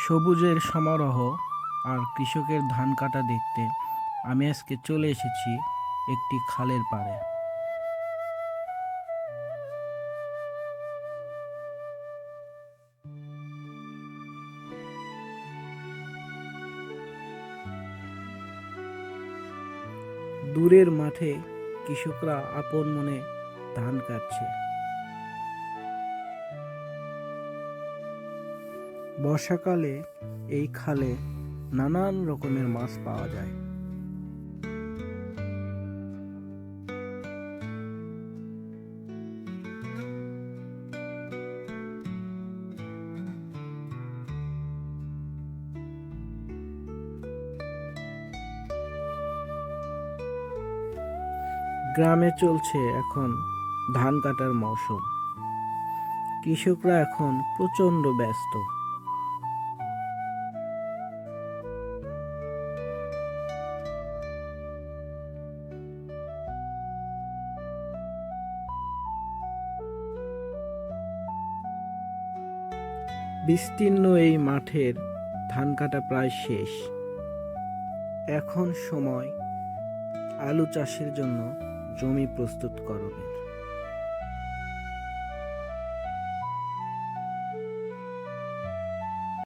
সবুজের সমারোহ আর কৃষকের ধান কাটা দেখতে আমি আজকে চলে এসেছি একটি খালের পাড়ে। দূরের মাঠে কৃষকরা আপন মনে ধান কাটছে। বর্ষাকালে এই খালে নানান রকমের মাছ পাওয়া যায়। গ্রামে চলছে এখন ধান কাটার মৌসুম। কৃষকরা এখন প্রচন্ড ব্যস্ত। বিস্তীর্ণ এই মাঠের ধান কাটা প্রায় শেষ। এখন সময় আলু চাষের জন্য জমি প্রস্তুতকরণের।